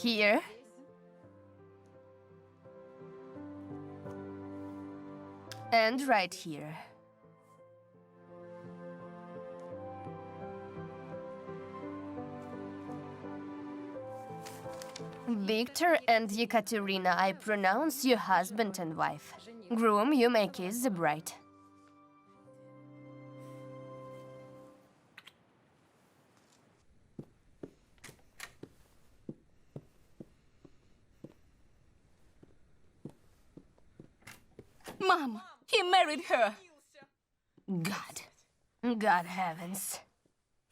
Here. And right here. Viktor and Yekaterina, I pronounce you husband and wife. Groom, you may kiss the bride. Mom, he married her. God heavens.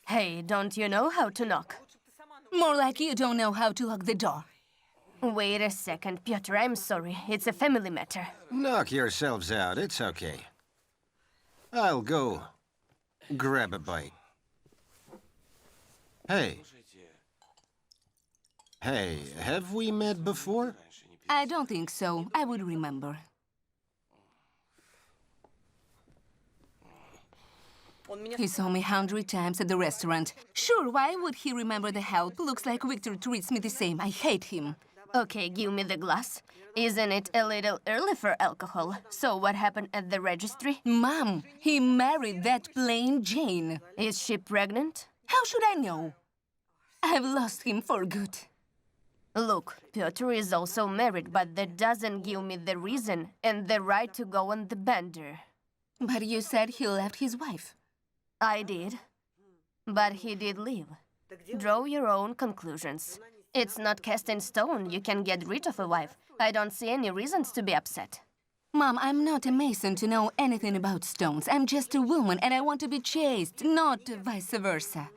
Hey, don't you know how to knock? More like you don't know how to lock the door. Wait a second, Piotr, I'm sorry. It's a family matter. Knock yourselves out, it's okay. I'll go grab a bite. Hey, have we met before? I don't think so. I would remember. He saw me 100 times at the restaurant. Sure, why would he remember the help? Looks like Viktor treats me the same. I hate him. Okay, give me the glass. Isn't it a little early for alcohol? So what happened at the registry? Mom, he married that plain Jane. Is she pregnant? How should I know? I've lost him for good. Look, Piotr is also married, but that doesn't give me the reason and the right to go on the bender. But you said he left his wife. I did. But he did leave. Draw your own conclusions. It's not cast in stone. You can get rid of a wife. I don't see any reasons to be upset. Mom, I'm not a mason to know anything about stones. I'm just a woman and I want to be chaste, not vice versa.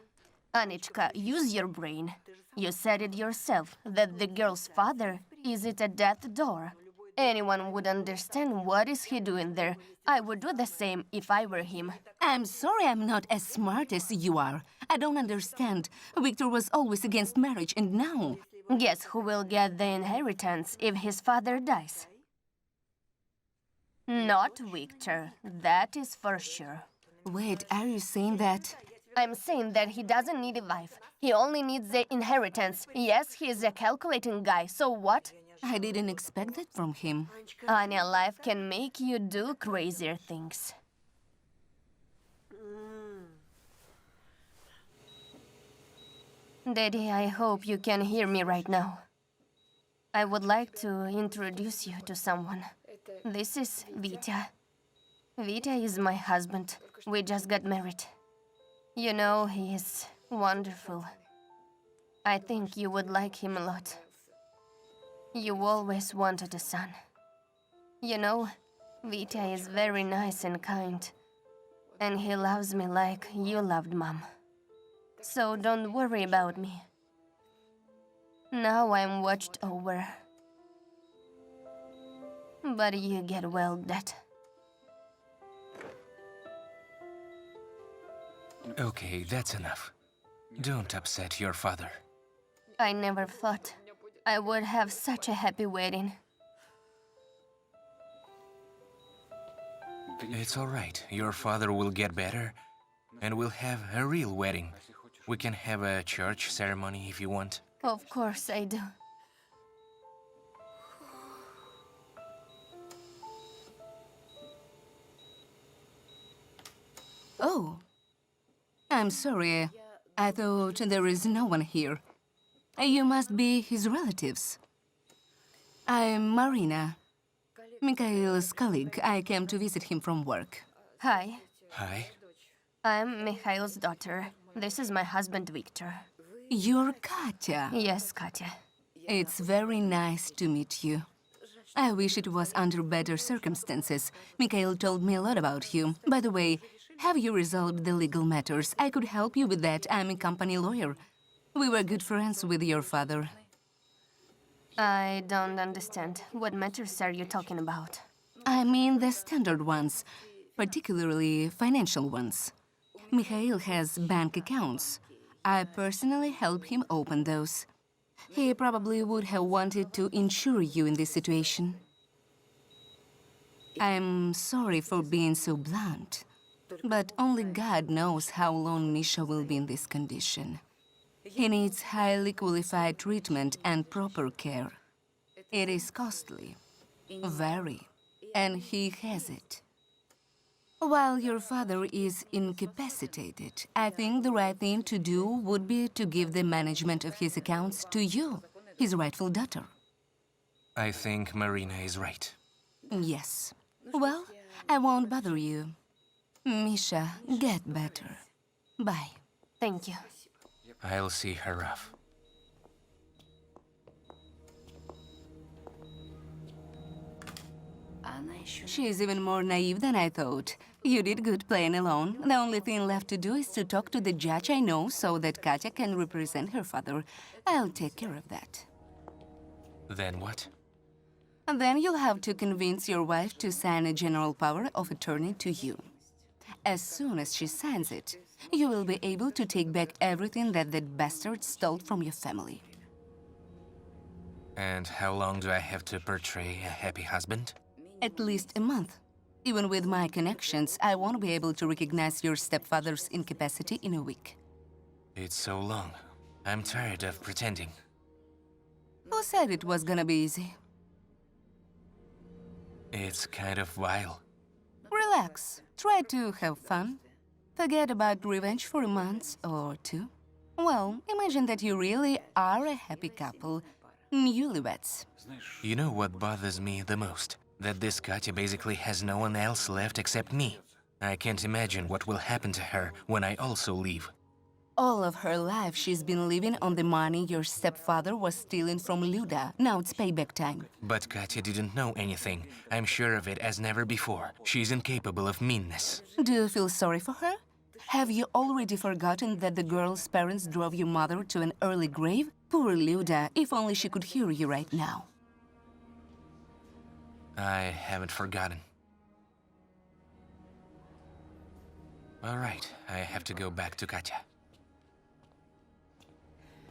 Anichka, use your brain. You said it yourself, that the girl's father is at a death door. Anyone would understand what is he doing there. I would do the same if I were him. I'm sorry I'm not as smart as you are. I don't understand. Viktor was always against marriage, and now... Guess who will get the inheritance if his father dies? Not Viktor. That is for sure. Wait, are you saying that? I'm saying that he doesn't need a wife. He only needs the inheritance. Yes, he is a calculating guy, so what? I didn't expect that from him. Anya, life can make you do crazier things. Daddy, I hope you can hear me right now. I would like to introduce you to someone. This is Vitya. Vitya is my husband. We just got married. You know, he is wonderful. I think you would like him a lot. You always wanted a son. You know, Vitya is very nice and kind. And he loves me like you loved Mom. So don't worry about me. Now I'm watched over. But you get well, Dad. Okay, that's enough. Don't upset your father. I never thought I would have such a happy wedding. It's all right. Your father will get better, and we'll have a real wedding. We can have a church ceremony if you want. Of course I do. Oh. I'm sorry. I thought there is no one here. You must be his relatives. I'm Marina, Mikhail's colleague. I came to visit him from work. Hi, Hi. I'm Mikhail's daughter. This is my husband, Viktor. You're Katya. Yes, Katya. It's very nice to meet you. I wish it was under better circumstances. Mikhail told me a lot about you. By the way, have you resolved the legal matters? I could help you with that. I'm a company lawyer. We were good friends with your father. I don't understand. What matters are you talking about? I mean the standard ones, particularly financial ones. Mikhail has bank accounts. I personally helped him open those. He probably would have wanted to insure you in this situation. I'm sorry for being so blunt, but only God knows how long Misha will be in this condition. He needs highly qualified treatment and proper care. It is costly. Very. And he has it. While your father is incapacitated, I think the right thing to do would be to give the management of his accounts to you, his rightful daughter. I think Marina is right. Yes. Well, I won't bother you. Misha, get better. Bye. Thank you. I'll see her off. She is even more naive than I thought. You did good playing alone. The only thing left to do is to talk to the judge I know so that Katya can represent her father. I'll take care of that. Then what? And then you'll have to convince your wife to sign a general power of attorney to you. As soon as she signs it, you will be able to take back everything that bastard stole from your family. And how long do I have to portray a happy husband? At least a month. Even with my connections, I won't be able to recognize your stepfather's incapacity in a week. It's so long. I'm tired of pretending. Who said it was gonna be easy? It's kind of vile. Relax. Try to have fun. Forget about revenge for a month or two. Well, imagine that you really are a happy couple. Newlyweds. You know what bothers me the most? That this Katya basically has no one else left except me. I can't imagine what will happen to her when I also leave. All of her life, she's been living on the money your stepfather was stealing from Luda. Now it's payback time. But Katya didn't know anything. I'm sure of it as never before. She's incapable of meanness. Do you feel sorry for her? Have you already forgotten that the girl's parents drove your mother to an early grave? Poor Luda, if only she could hear you right now. I haven't forgotten. All right, I have to go back to Katya.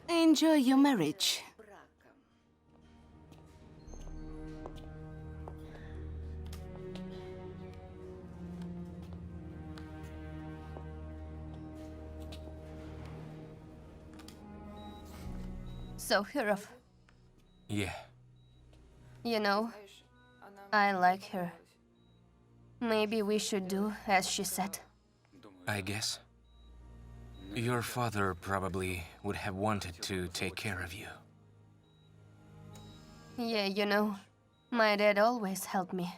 Enjoy your marriage. So, Hurov, Yeah. you know, I like her. Maybe we should do as she said. I guess. Your father probably would have wanted to take care of you. Yeah, you know, my dad always helped me.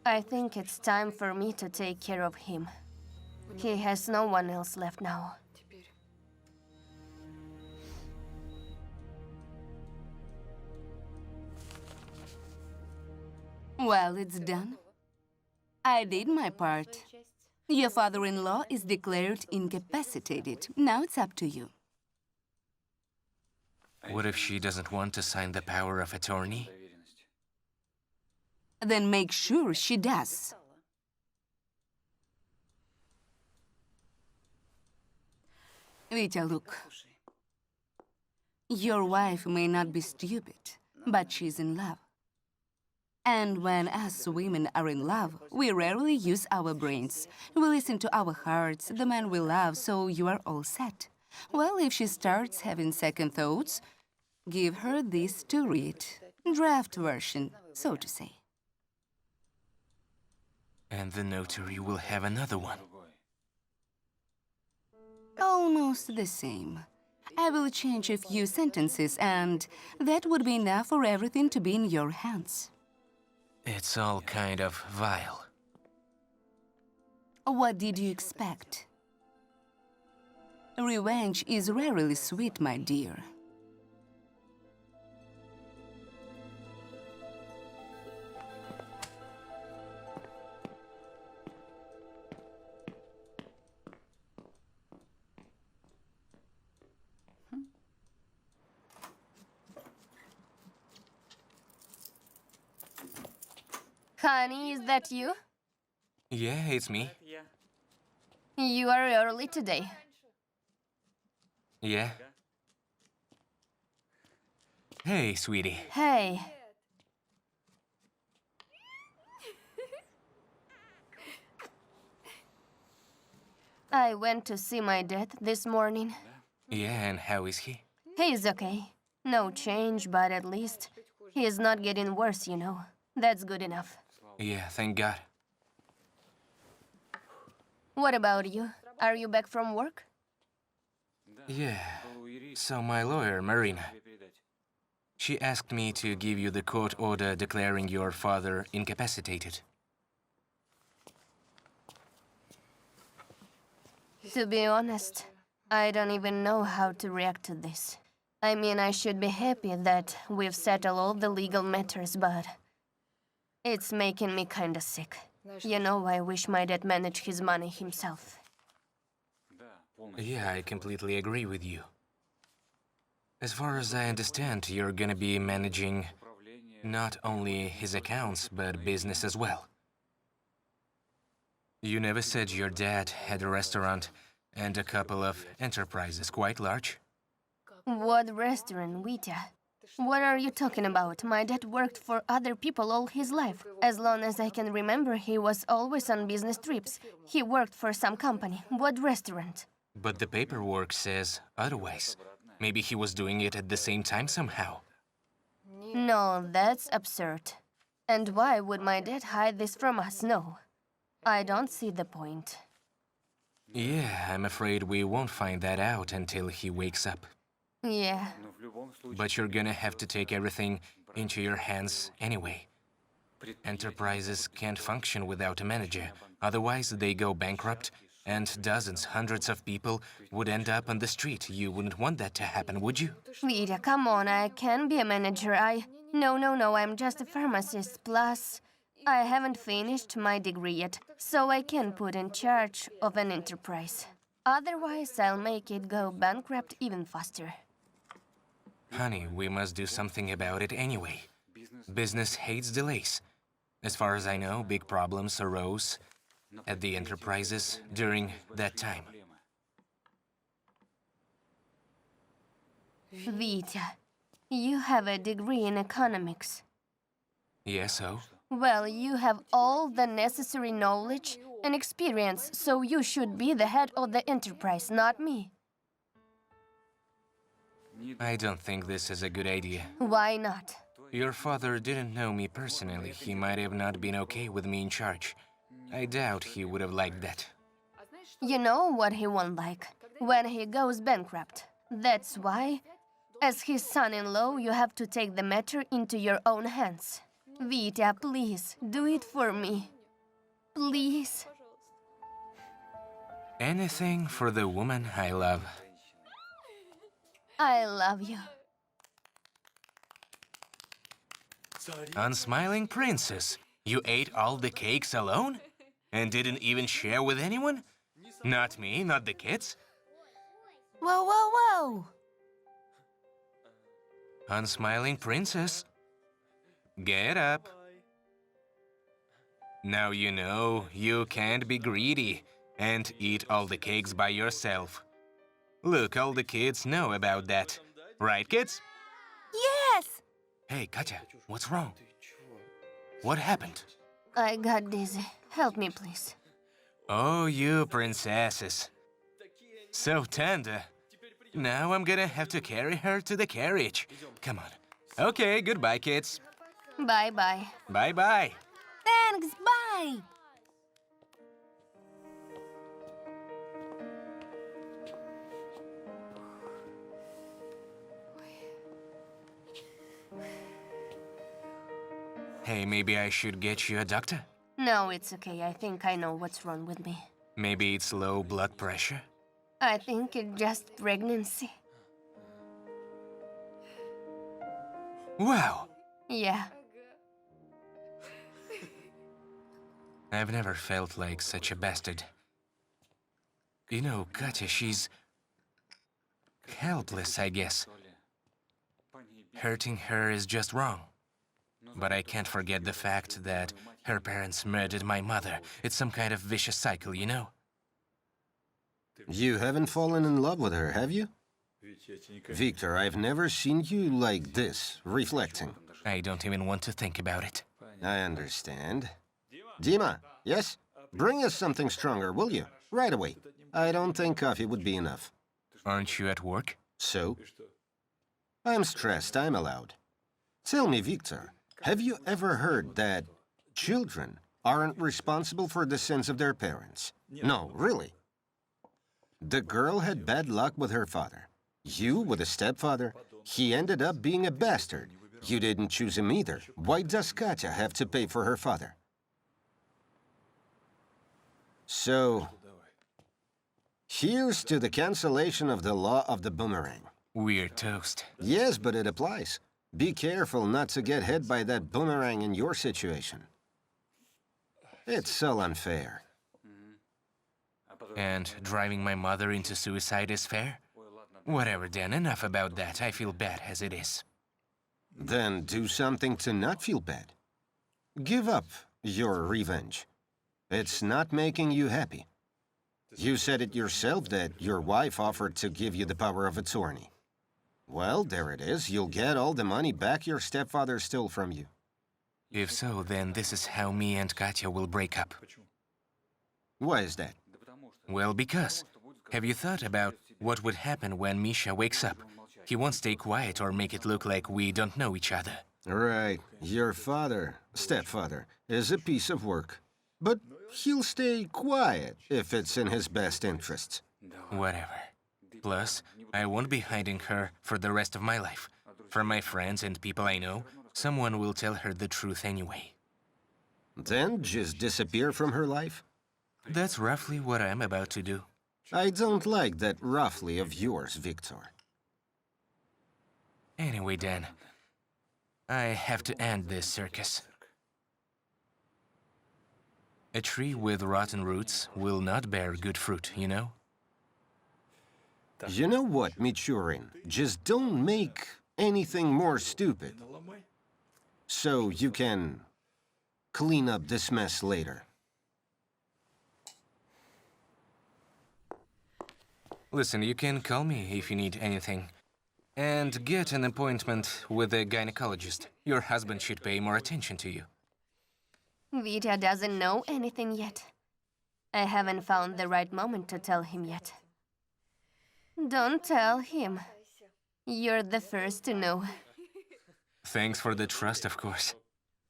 I think it's time for me to take care of him. He has no one else left now. Well, it's done. I did my part. Your father-in-law is declared incapacitated. Now it's up to you. What if she doesn't want to sign the power of attorney? Then make sure she does. Vitya, look. Your wife may not be stupid, but she's in love. And when us women are in love, we rarely use our brains. We listen to our hearts, the man we love, so you are all set. Well, if she starts having second thoughts, give her this to read. Draft version, so to say. And the notary will have another one. Almost the same. I will change a few sentences, and that would be enough for everything to be in your hands. It's all kind of vile. What did you expect? Revenge is rarely sweet, my dear. Honey, is that you? Yeah, it's me. You are early today. Yeah. Hey, sweetie. Hey. I went to see my dad this morning. Yeah, and how is he? He's okay. No change, but at least he is not getting worse, you know. That's good enough. Yeah, thank God. What about you? Are you back from work? Yeah. So my lawyer, Marina, she asked me to give you the court order declaring your father incapacitated. To be honest, I don't even know how to react to this. I mean, I should be happy that we've settled all the legal matters, but it's making me kinda sick. You know, I wish my dad managed his money himself. Yeah, I completely agree with you. As far as I understand, you're gonna be managing not only his accounts, but business as well. You never said your dad had a restaurant and a couple of enterprises quite large? What restaurant, Vitya? What are you talking about? My dad worked for other people all his life. As long as I can remember, he was always on business trips. He worked for some company. What restaurant? But the paperwork says otherwise. Maybe he was doing it at the same time somehow. No, that's absurd. And why would my dad hide this from us? No. I don't see the point. Yeah, I'm afraid we won't find that out until he wakes up. Yeah. But you're gonna have to take everything into your hands anyway. Enterprises can't function without a manager. Otherwise, they go bankrupt, and dozens, hundreds of people would end up on the street. You wouldn't want that to happen, would you? Vitya, come on, I can be a manager. No, I'm just a pharmacist. Plus, I haven't finished my degree yet, so I can put in charge of an enterprise. Otherwise, I'll make it go bankrupt even faster. Honey, we must do something about it anyway. Business hates delays. As far as I know, big problems arose at the enterprises during that time. Vitya, you have a degree in economics. Yeah, so? Well, you have all the necessary knowledge and experience, so you should be the head of the enterprise, not me. I don't think this is a good idea. Why not? Your father didn't know me personally. He might have not been okay with me in charge. I doubt he would have liked that. You know what he won't like? When he goes bankrupt. That's why, as his son-in-law, you have to take the matter into your own hands. Vitya, please, do it for me. Please. Anything for the woman I love. I love you. Unsmiling princess, you ate all the cakes alone? And didn't even share with anyone? Not me, not the kids? Whoa, whoa, whoa! Unsmiling princess, get up. Now you know you can't be greedy and eat all the cakes by yourself. Look, all the kids know about that. Right, kids? Yes! Hey, Katya, what's wrong? What happened? I got dizzy. Help me, please. Oh, you princesses. So tender. Now I'm gonna have to carry her to the carriage. Come on. Okay, goodbye, kids. Bye-bye. Bye-bye. Thanks, bye! Hey, maybe I should get you a doctor? No, it's okay. I think I know what's wrong with me. Maybe it's low blood pressure? I think it's just pregnancy. Wow! Yeah. I've never felt like such a bastard. You know, Katya, she's helpless, I guess. Hurting her is just wrong. But I can't forget the fact that her parents murdered my mother. It's some kind of vicious cycle, you know? You haven't fallen in love with her, have you? Viktor, I've never seen you like this, reflecting. I don't even want to think about it. I understand. Dima, yes? Bring us something stronger, will you? Right away. I don't think coffee would be enough. Aren't you at work? So? I'm stressed, I'm allowed. Tell me, Viktor, have you ever heard that children aren't responsible for the sins of their parents? No, really. The girl had bad luck with her father. You with a stepfather. He ended up being a bastard. You didn't choose him either. Why does Katya have to pay for her father? So, here's to the cancellation of the law of the boomerang. We're toast. Yes, but it applies. Be careful not to get hit by that boomerang in your situation. It's so unfair. And driving my mother into suicide is fair? Whatever, Dan, enough about that. I feel bad as it is. Then do something to not feel bad. Give up your revenge. It's not making you happy. You said it yourself that your wife offered to give you the power of attorney. Well, there it is. You'll get all the money back your stepfather stole from you. If so, then this is how me and Katya will break up. Why is that? Well, because. Have you thought about what would happen when Misha wakes up? He won't stay quiet or make it look like we don't know each other. Right. Your father, stepfather, is a piece of work. But he'll stay quiet if it's in his best interests. Whatever. Plus, I won't be hiding her for the rest of my life. From my friends and people I know, someone will tell her the truth anyway. Then just disappear from her life? That's roughly what I'm about to do. I don't like that roughly of yours, Viktor. Anyway, Dan, I have to end this circus. A tree with rotten roots will not bear good fruit, you know? You know what, Michurin? Just don't make anything more stupid. So you can clean up this mess later. Listen, you can call me if you need anything. And get an appointment with a gynecologist. Your husband should pay more attention to you. Vitya doesn't know anything yet. I haven't found the right moment to tell him yet. Don't tell him. You're the first to know. Thanks for the trust, of course.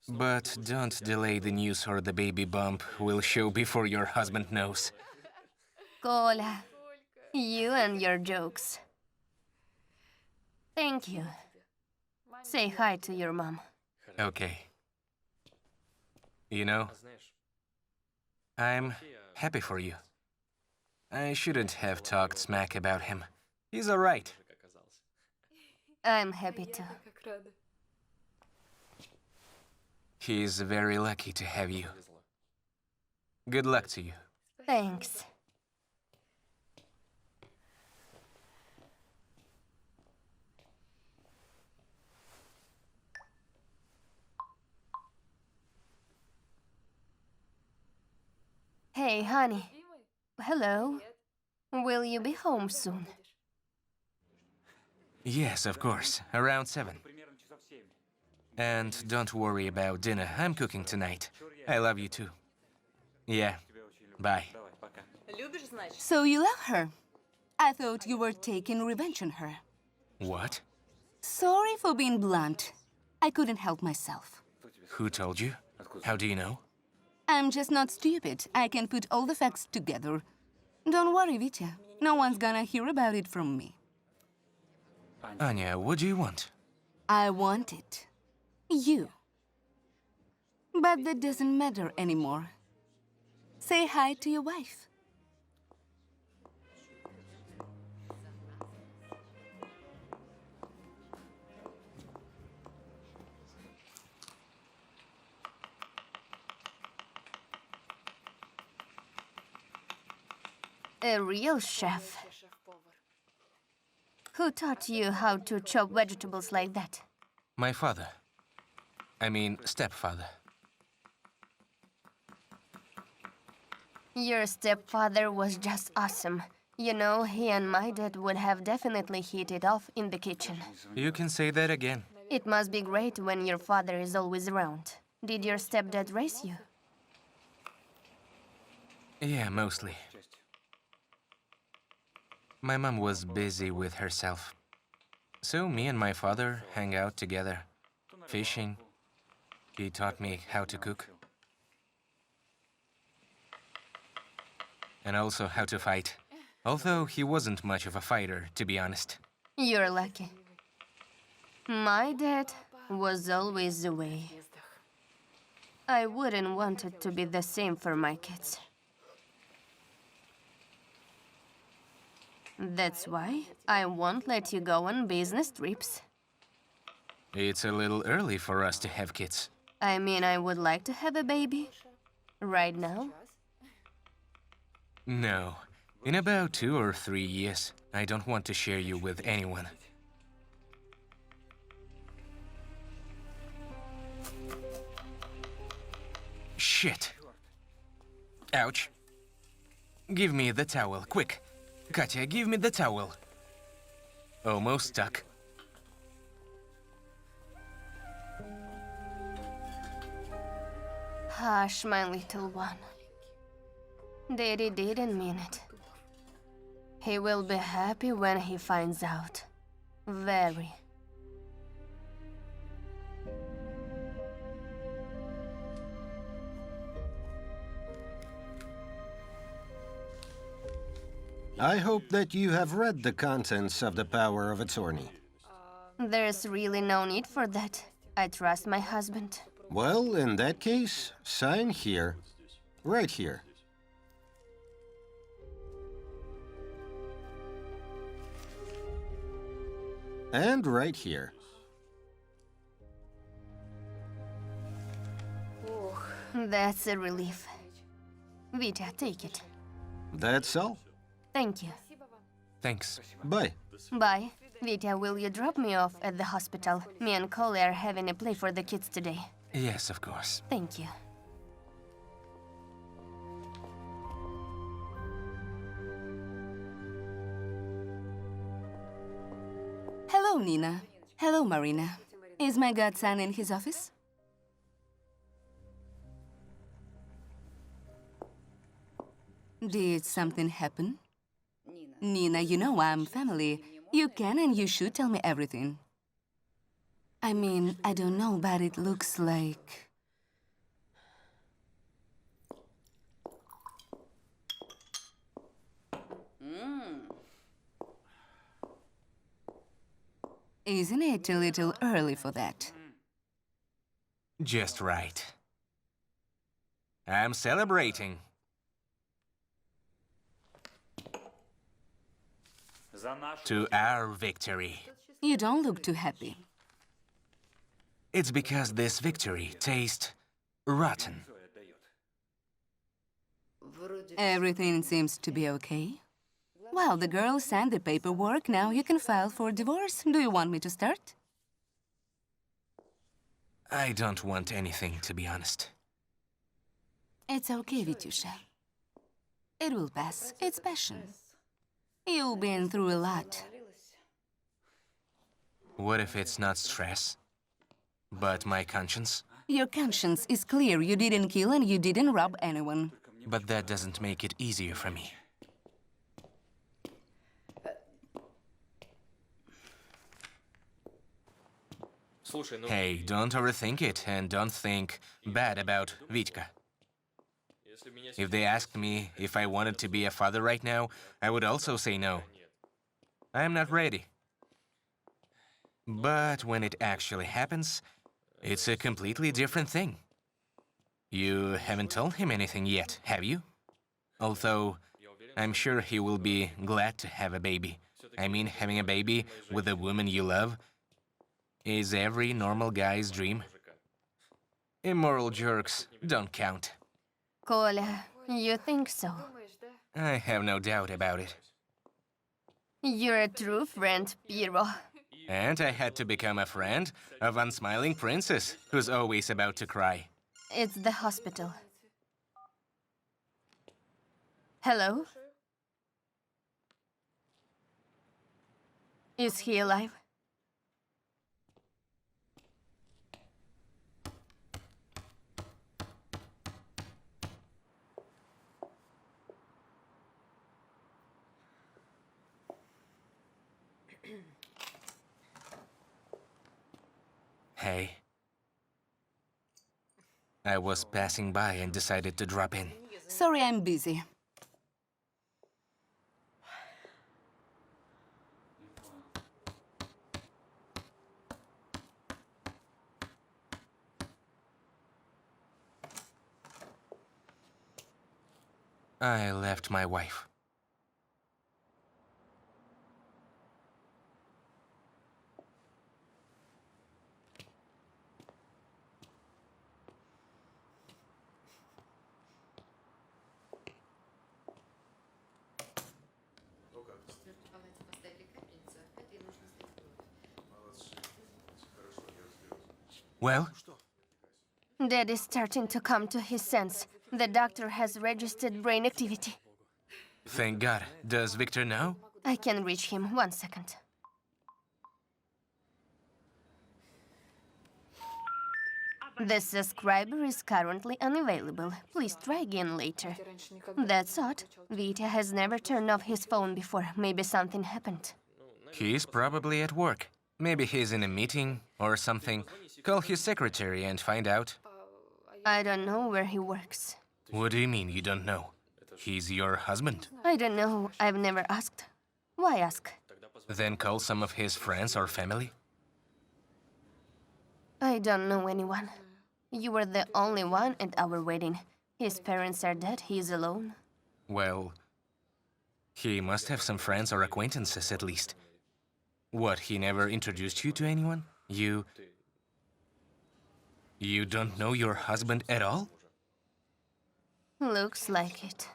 But don't delay the news or the baby bump will show before your husband knows. Kola, you and your jokes. Thank you. Say hi to your mom. Okay. You know, I'm happy for you. I shouldn't have talked smack about him. He's all right. I'm happy too. He's very lucky to have you. Good luck to you. Thanks. Hey, honey. Hello. Will you be home soon? Yes, of course. Around 7. And don't worry about dinner. I'm cooking tonight. I love you too. Yeah. Bye. So you love her? I thought you were taking revenge on her. What? Sorry for being blunt. I couldn't help myself. Who told you? How do you know? I'm just not stupid. I can put all the facts together. Don't worry, Vitya. No one's gonna hear about it from me. Anya, what do you want? I want it. You. But that doesn't matter anymore. Say hi to your wife. A real chef. Who taught you how to chop vegetables like that? My father. I mean, stepfather. Your stepfather was just awesome. You know, he and my dad would have definitely hit it off in the kitchen. You can say that again. It must be great when your father is always around. Did your stepdad raise you? Yeah, mostly. My mom was busy with herself. So me and my father hang out together. Fishing. He taught me how to cook. And also how to fight. Although he wasn't much of a fighter, to be honest. You're lucky. My dad was always away. I wouldn't want it to be the same for my kids. That's why I won't let you go on business trips. It's a little early for us to have kids. I mean, I would like to have a baby. Right now. No. In about 2 or 3 years, I don't want to share you with anyone. Shit. Ouch. Give me the towel, quick. Katya, give me the towel. Almost stuck. Hush, my little one. Daddy didn't mean it. He will be happy when he finds out. Very. I hope that you have read the contents of the power of attorney. There's really no need for that. I trust my husband. Well, in that case, sign here. Right here. And right here. That's a relief. Vitya, take it. That's all. Thank you. Thanks. Bye. Bye. Vitya, will you drop me off at the hospital? Me and Cole are having a play for the kids today. Yes, of course. Thank you. Hello, Nina. Hello, Marina. Is my godson in his office? Did something happen? Nina, you know I'm family. You can and you should tell me everything. I mean, I don't know, but it looks like... Isn't it a little early for that? Just right. I'm celebrating. To our victory. You don't look too happy. It's because this victory tastes rotten. Everything seems to be okay. Well, the girl signed the paperwork. Now you can file for divorce. Do you want me to start? I don't want anything, to be honest. It's okay, Vityusha. It will pass. It's passion. You've been through a lot. What if it's not stress, but my conscience? Your conscience is clear. You didn't kill and you didn't rob anyone. But that doesn't make it easier for me. Hey, don't overthink it and don't think bad about Vitka. If they asked me if I wanted to be a father right now, I would also say no. I am not ready. But when it actually happens, it's a completely different thing. You haven't told him anything yet, have you? Although, I'm sure he will be glad to have a baby. I mean, having a baby with a woman you love is every normal guy's dream. Immoral jerks don't count. Kolya, you think so? I have no doubt about it. You're a true friend, Piro. And I had to become a friend of unsmiling princess, who's always about to cry. It's the hospital. Hello? Is he alive? Hey. I was passing by and decided to drop in. Sorry, I'm busy. I left my wife. Well, Dad is starting to come to his sense. The doctor has registered brain activity. thank God. Does Viktor know? I can reach him. 1 second. The subscriber is currently unavailable. Please try again later. That's odd. Vitya has never turned off his phone before. Maybe something happened. He's probably at work. Maybe he's in a meeting or something. Call his secretary and find out. I don't know where he works. What do you mean you don't know? He's your husband. I don't know. I've never asked. Why ask? Then call some of his friends or family. I don't know anyone. You were the only one at our wedding. His parents are dead. He's alone. Well, he must have some friends or acquaintances at least. What, he never introduced you to anyone? You don't know your husband at all? Looks like it.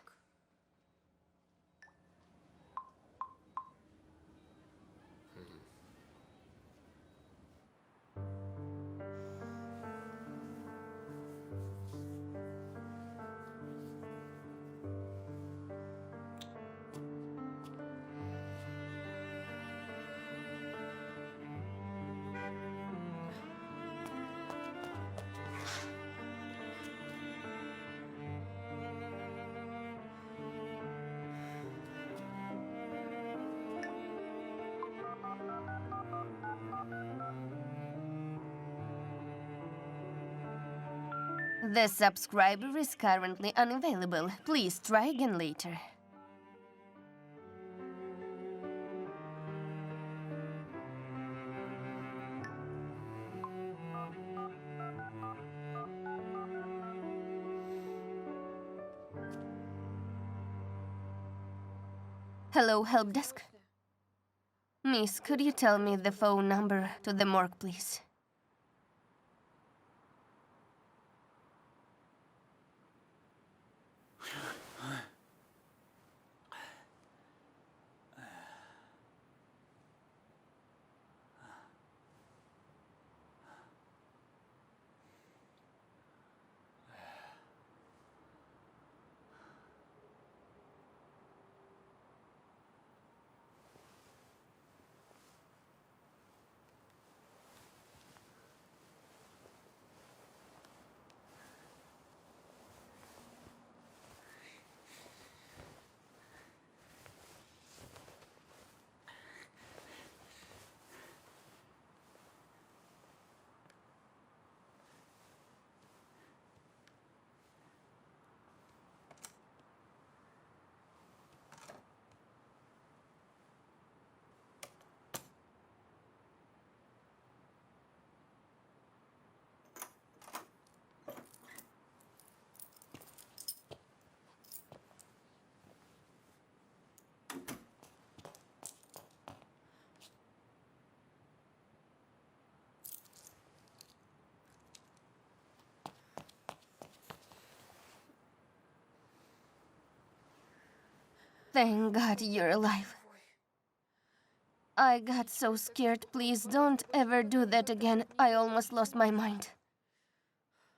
The subscriber is currently unavailable. Please try again later. Hello, help desk. Miss, could you tell me the phone number to the morgue, please? Thank God you're alive. I got so scared. Please don't ever do that again. I almost lost my mind.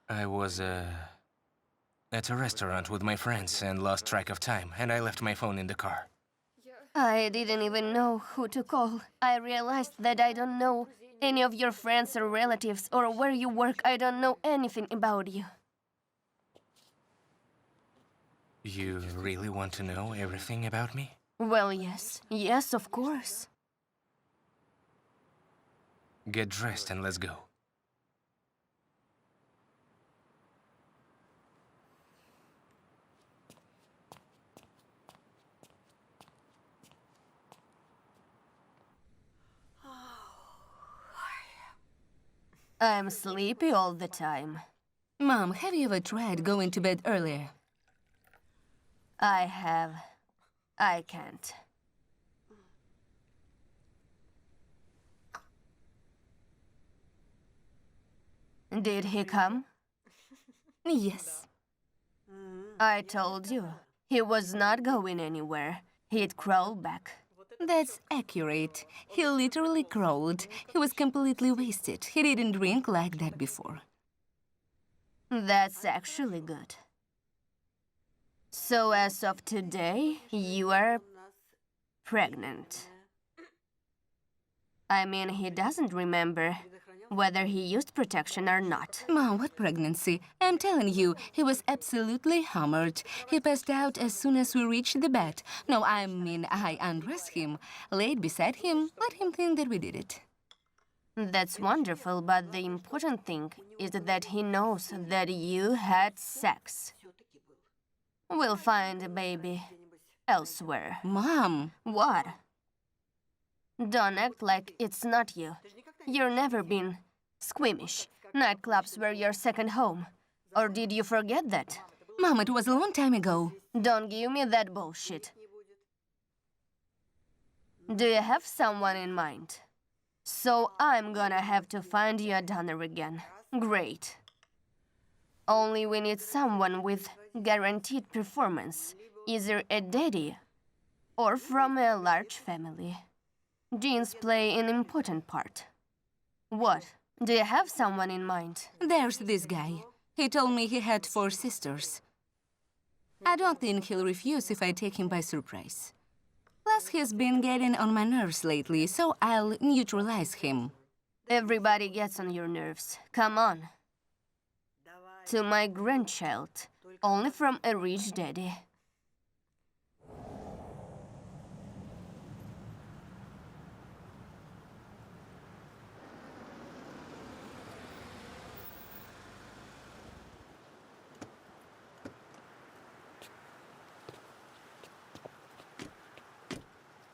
I was, at a restaurant with my friends and lost track of time, and I left my phone in the car. I didn't even know who to call. I realized that I don't know any of your friends or relatives or where you work. I don't know anything about you. You really want to know everything about me? Well, yes. Yes, of course. Get dressed and let's go. I'm sleepy all the time. Mom, have you ever tried going to bed earlier? I have. I can't. Did he come? Yes. I told you. He was not going anywhere. He'd crawl back. That's accurate. He literally crawled. He was completely wasted. He didn't drink like that before. That's actually good. So as of today, you are pregnant. I mean, he doesn't remember whether he used protection or not. Mom, what pregnancy? I'm telling you, he was absolutely hammered. He passed out as soon as we reached the bed. No, I mean, I undressed him, laid beside him, let him think that we did it. That's wonderful, but the important thing is that he knows that you had sex. We'll find a baby elsewhere. Mom! What? Don't act like it's not you. You've never been squeamish. Nightclubs were your second home. Or did you forget that? Mom, it was a long time ago. Don't give me that bullshit. Do you have someone in mind? So I'm gonna have to find you a donor again. Great. Only we need someone with guaranteed performance, either a daddy or from a large family. Genes play an important part. What? Do you have someone in mind? There's this guy. He told me he had 4 sisters. I don't think he'll refuse if I take him by surprise. Plus, he's been getting on my nerves lately, so I'll neutralize him. Everybody gets on your nerves. Come on. To my grandchild, only from a rich daddy.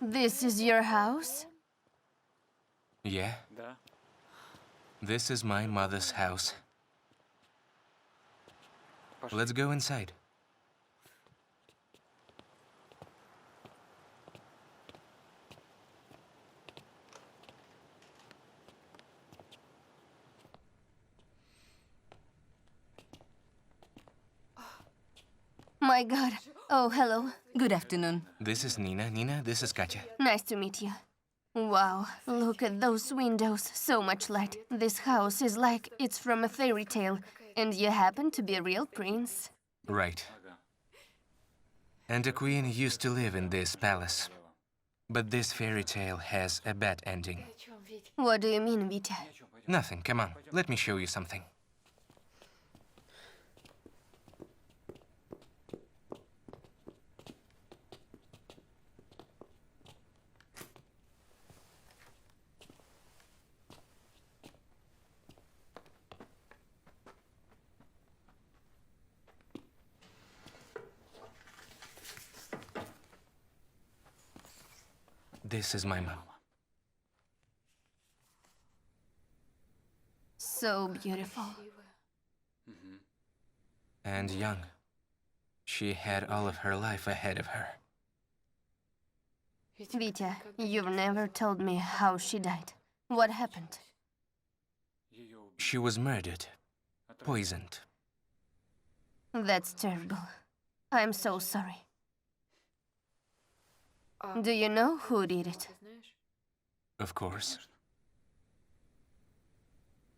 This is your house? Yeah? This is my mother's house. Let's go inside. My God. Oh, hello. Good afternoon. This is Nina. Nina, this is Katya. Nice to meet you. Wow, look at those windows. So much light. This house is like it's from a fairy tale. And you happen to be a real prince. Right. And the queen used to live in this palace. But this fairy tale has a bad ending. What do you mean, Vitya? Nothing, come on. Let me show you something. This is my mom. So beautiful. And young. She had all of her life ahead of her. Vitya, you've never told me how she died. What happened? She was murdered. Poisoned. That's terrible. I'm so sorry. Do you know who did it? Of course.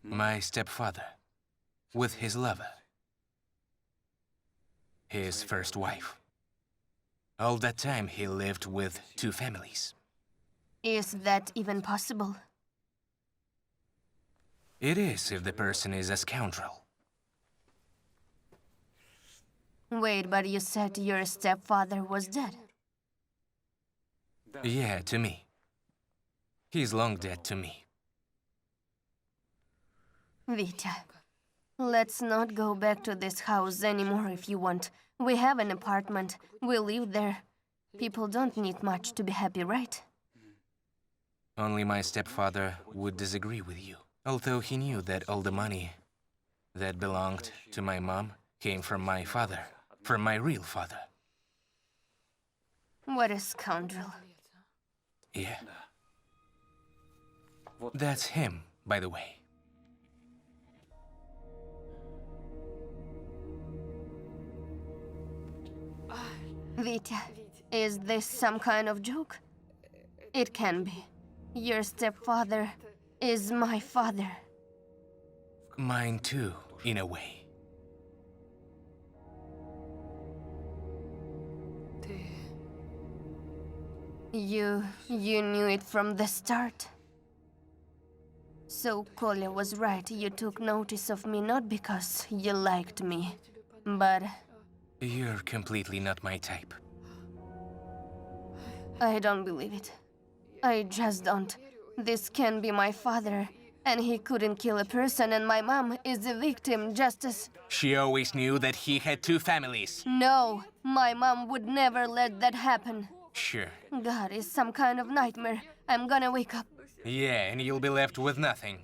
My stepfather. With his lover. His first wife. All that time he lived with 2 families. Is that even possible? It is if the person is a scoundrel. Wait, but you said your stepfather was dead. Yeah, to me. He's long dead to me. Vitya, let's not go back to this house anymore if you want. We have an apartment. We live there. People don't need much to be happy, right? Only my stepfather would disagree with you. Although he knew that all the money that belonged to my mom came from my father, from my real father. What a scoundrel. Yeah. That's him, by the way. Vitya, is this some kind of joke? It can be. Your stepfather is my father. Mine too, in a way. You knew it from the start. So Kolya was right. You took notice of me not because you liked me, but You're completely not my type. I don't believe it. I just don't. This can be my father, and he couldn't kill a person, and my mom is a victim just as... She always knew that he had two families. No, my mom would never let that happen. Sure. God, it's some kind of nightmare. I'm gonna wake up. Yeah, and you'll be left with nothing.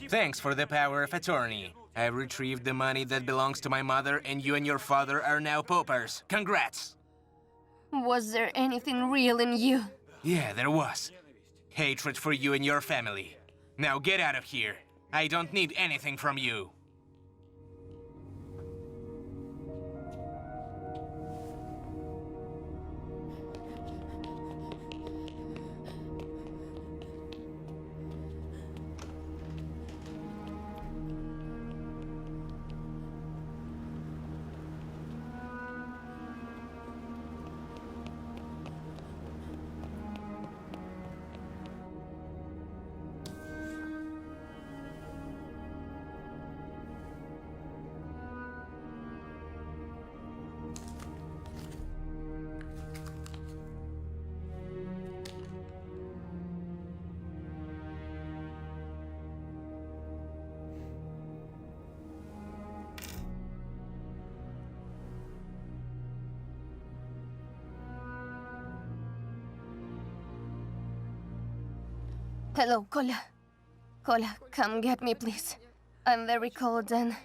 Thanks for the power of attorney. I've retrieved the money that belongs to my mother, and you and your father are now paupers. Congrats! Was there anything real in you? Yeah, there was. Hatred for you and your family. Now get out of here. I don't need anything from you. Hello, Kolya. Kolya, come get me, please. I'm very cold and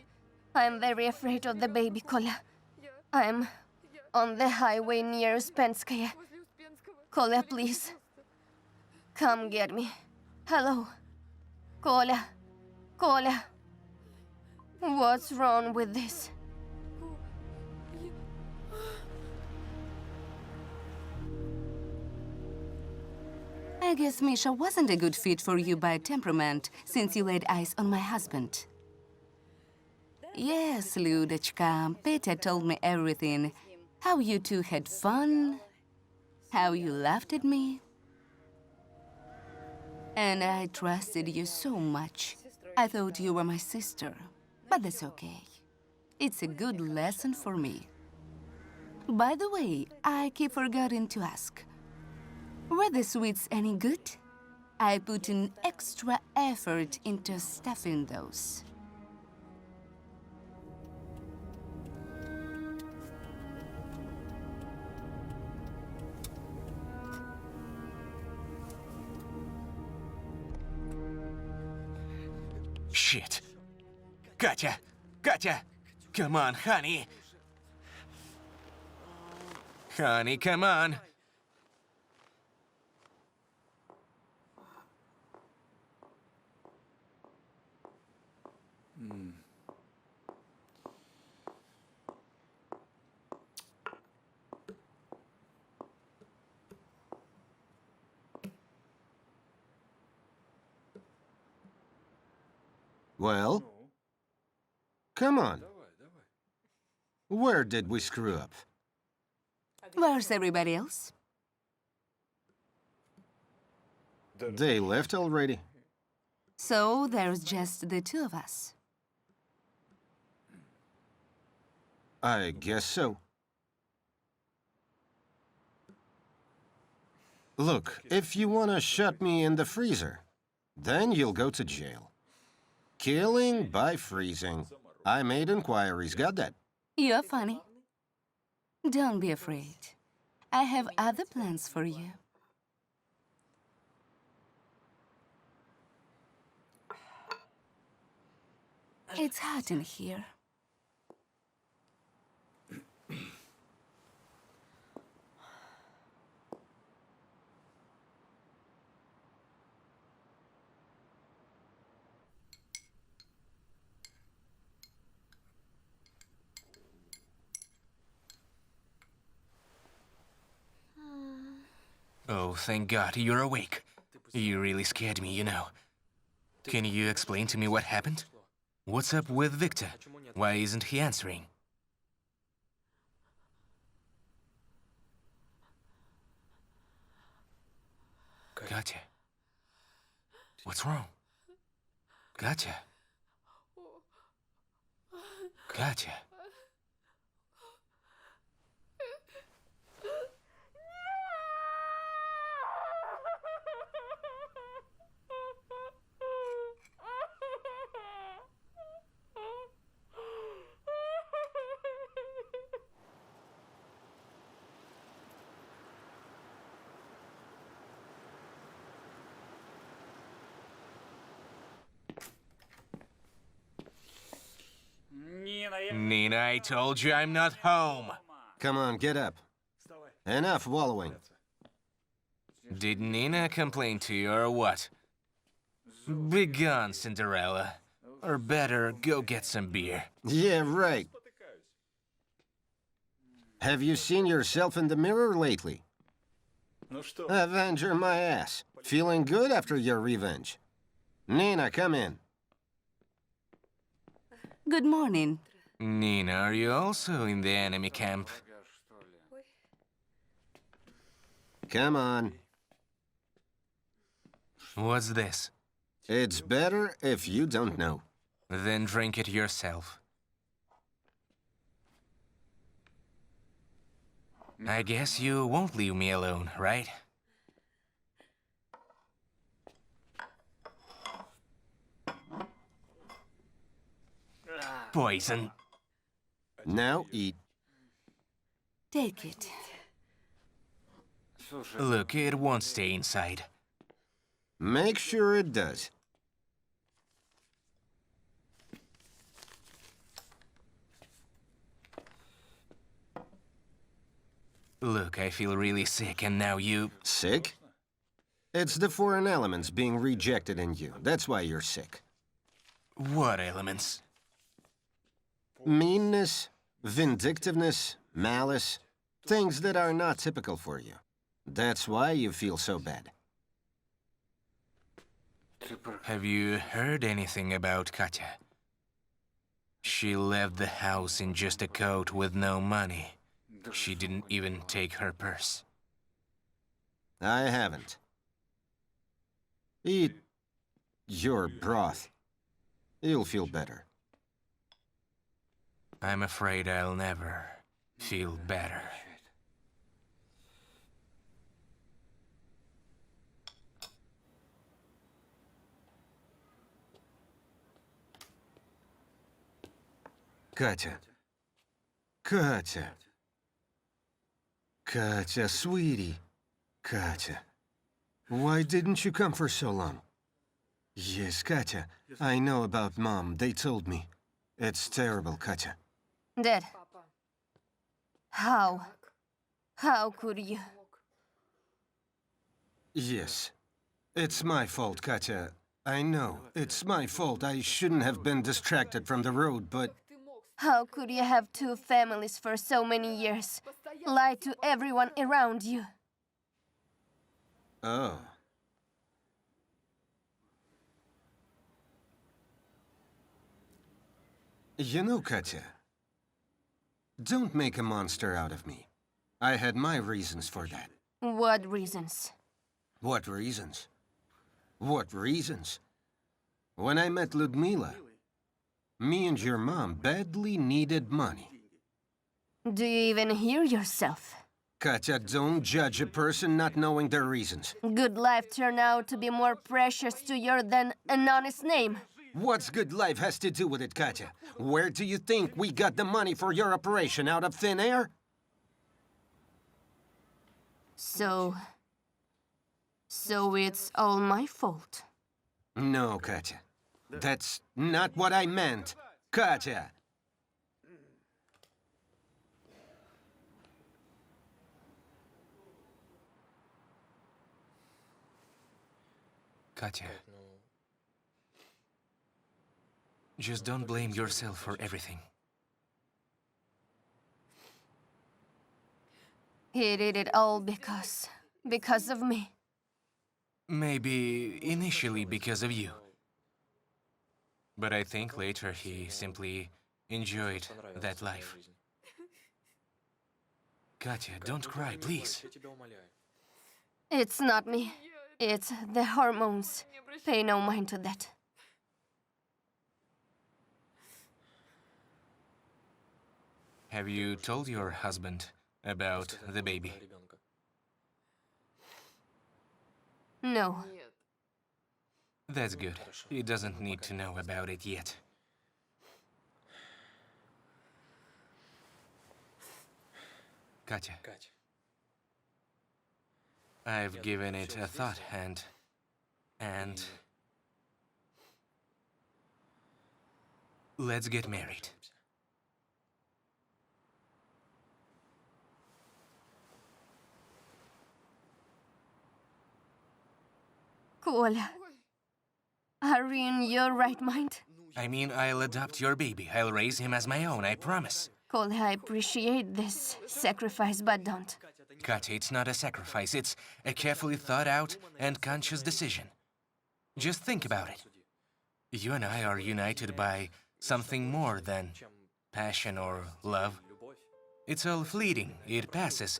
I'm very afraid of the baby, Kolya. I'm on the highway near Uspenskaya. Kolya, please. Come get me. Hello. Kolya. Kolya. What's wrong with this? I guess Misha wasn't a good fit for you by temperament, since you laid eyes on my husband. Yes, Ludочка, Petya told me everything. How you two had fun, how you laughed at me. And I trusted you so much. I thought you were my sister, but that's okay. It's a good lesson for me. By the way, I keep forgetting to ask. Were the sweets any good? I put in extra effort into stuffing those. Shit. Katya! Katya! Come on, honey! Honey, come on! Well? Come on. Where did we screw up? Where's everybody else? They left already. So there's just the two of us. I guess so. Look, if you want to shut me in the freezer, then you'll go to jail. Killing by freezing. I made inquiries, got that? You're funny. Don't be afraid. I have other plans for you. It's hot in here. Oh, thank God, you're awake. You really scared me, you know. Can you explain to me what happened? What's up with Viktor? Why isn't he answering? Katya. What's wrong? Katya. Katya. Nina, I told you I'm not home. Come on, get up. Enough wallowing. Did Nina complain to you or what? Begone, Cinderella. Or better, go get some beer. Yeah, right. Have you seen yourself in the mirror lately? Avenger my ass. Feeling good after your revenge? Nina, come in. Good morning. Nina, are you also in the enemy camp? Come on. What's this? It's better if you don't know. Then drink it yourself. I guess you won't leave me alone, right? Poison. Now eat. Take it. Look, it won't stay inside. Make sure it does. Look, I feel really sick, and now you... Sick? It's the foreign elements being rejected in you. That's why you're sick. What elements? Meanness, vindictiveness, malice. Things that are not typical for you. That's why you feel so bad. Have you heard anything about Katya? She left the house in just a coat with no money. She didn't even take her purse. I haven't. Eat your broth. You'll feel better. I'm afraid I'll never feel better. Katya. Katya. Katya, sweetie. Katya. Why didn't you come for so long? Yes, Katya. I know about Mom. They told me. It's terrible, Katya. Dad. How? How could you? Yes. It's my fault, Katya. I know. It's my fault. I shouldn't have been distracted from the road, but... How could you have two families for so many years? Lie to everyone around you. Oh. You know, Katya, don't make a monster out of me. I had my reasons for that. What reasons? What reasons? What reasons? When I met Ludmila, me and your mom badly needed money. Do you even hear yourself? Katya, don't judge a person not knowing their reasons. Good life turned out to be more precious to you than an honest name. What's good life has to do with it, Katya? Where do you think we got the money for your operation, out of thin air? So it's all my fault. No, Katya. That's not what I meant. Katya! Katya, just don't blame yourself for everything. He did it all because of me. Maybe initially because of you. But I think later he simply enjoyed that life. Katya, don't cry, please. It's not me. It's the hormones. Pay no mind to that. Have you told your husband about the baby? No. That's good. He doesn't need to know about it yet. Katya, I've given it a thought, and let's get married. Коля, are you in your right mind? I mean, I'll adopt your baby. I'll raise him as my own, I promise. Коля, I appreciate this sacrifice, but don't. Katya, it's not a sacrifice. It's a carefully thought out and conscious decision. Just think about it. You and I are united by something more than passion or love. It's all fleeting. It passes.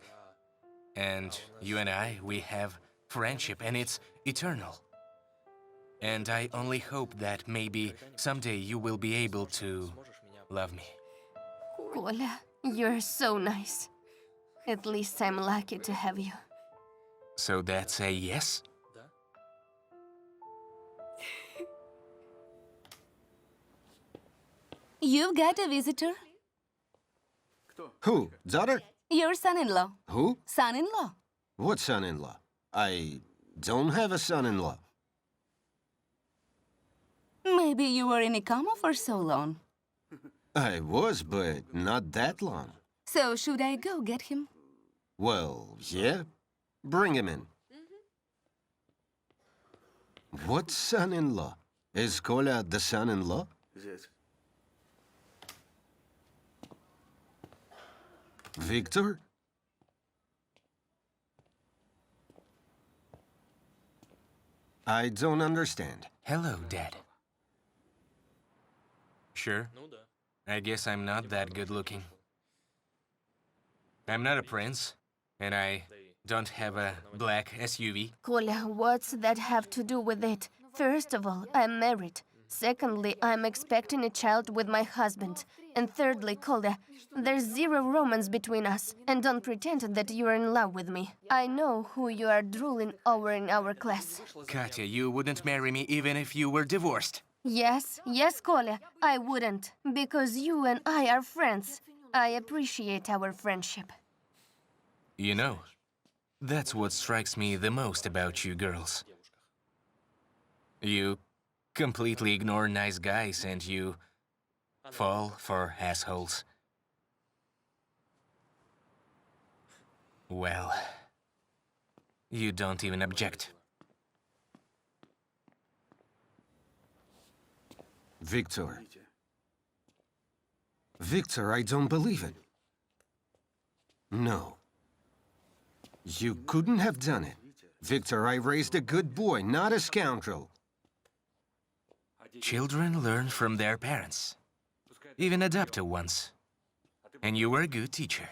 And you and I, we have friendship, and it's eternal. And I only hope that maybe someday you will be able to love me. Коля, you're so nice. At least I'm lucky to have you. So that's a yes? You've got a visitor. Who? Daughter? Your son-in-law. Who? Son-in-law. What son-in-law? I don't have a son-in-law. Maybe you were in a coma for so long. I was, but not that long. So should I go get him? Well, yeah. Bring him in. What son-in-law? Is Koля the son-in-law? Viktor? I don't understand. Hello, Dad. Sure. I guess I'm not that good looking. I'm not a prince, and I don't have a black SUV. Коля, what's that have to do with it? First of all, I'm married. Secondly, I'm expecting a child with my husband. And thirdly, Koля, there's zero romance between us. And don't pretend that you're in love with me. I know who you are drooling over in our class. Katya, you wouldn't marry me even if you were divorced. Yes, Koля, I wouldn't. Because you and I are friends. I appreciate our friendship. You know, that's what strikes me the most about you girls. You completely ignore nice guys and you fall for assholes. Well, you don't even object. Viktor. Viktor, I don't believe it. No. You couldn't have done it. Viktor, I raised a good boy, not a scoundrel. Children learn from their parents, even adopted ones. And you were a good teacher.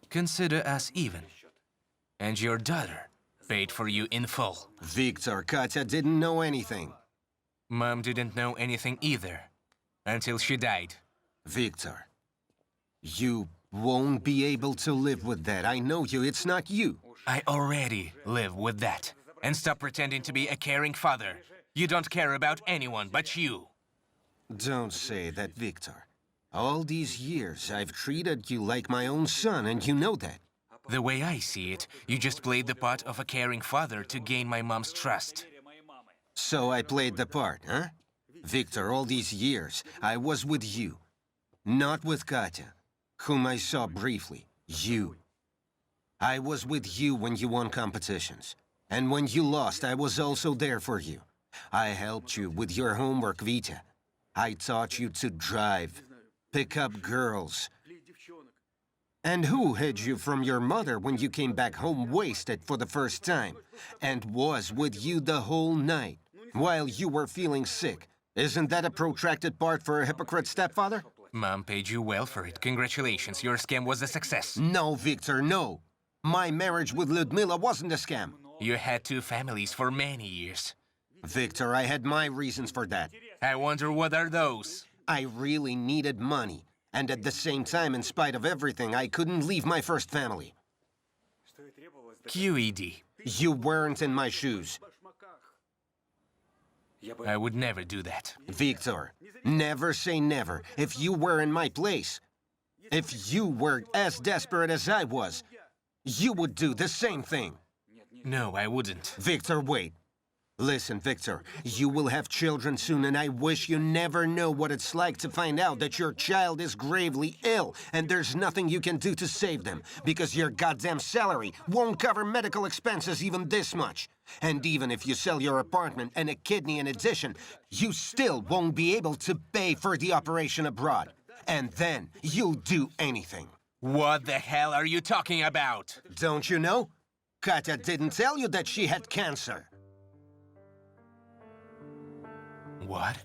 Consider us even. And your daughter paid for you in full. Viktor, Katya didn't know anything. Mom didn't know anything either, until she died. Viktor, you won't be able to live with that. I know you, it's not you. I already live with that. And stop pretending to be a caring father. You don't care about anyone but you. Don't say that, Viktor. All these years, I've treated you like my own son, and you know that. The way I see it, you just played the part of a caring father to gain my mom's trust. So I played the part, huh? Viktor, all these years, I was with you. Not with Katya, whom I saw briefly. You. I was with you when you won competitions. And when you lost, I was also there for you. I helped you with your homework, Vita. I taught you to drive, pick up girls. And who hid you from your mother when you came back home wasted for the first time? And was with you the whole night, while you were feeling sick? Isn't that a protracted part for a hypocrite stepfather? Mom paid you well for it. Congratulations, your scam was a success. No, Viktor, no. My marriage with Ludmila wasn't a scam. You had two families for many years. Viktor, I had my reasons for that. I wonder what are those? I really needed money. And at the same time, in spite of everything, I couldn't leave my first family. QED. You weren't in my shoes. I would never do that. Viktor, never say never. If you were in my place, if you were as desperate as I was, you would do the same thing. No, I wouldn't. Viktor, wait. Listen, Viktor, you will have children soon, and I wish you never know what it's like to find out that your child is gravely ill, and there's nothing you can do to save them, because your goddamn salary won't cover medical expenses even this much. And even if you sell your apartment and a kidney in addition, you still won't be able to pay for the operation abroad. And then you'll do anything. What the hell are you talking about? Don't you know? Katya didn't tell you that she had cancer. What?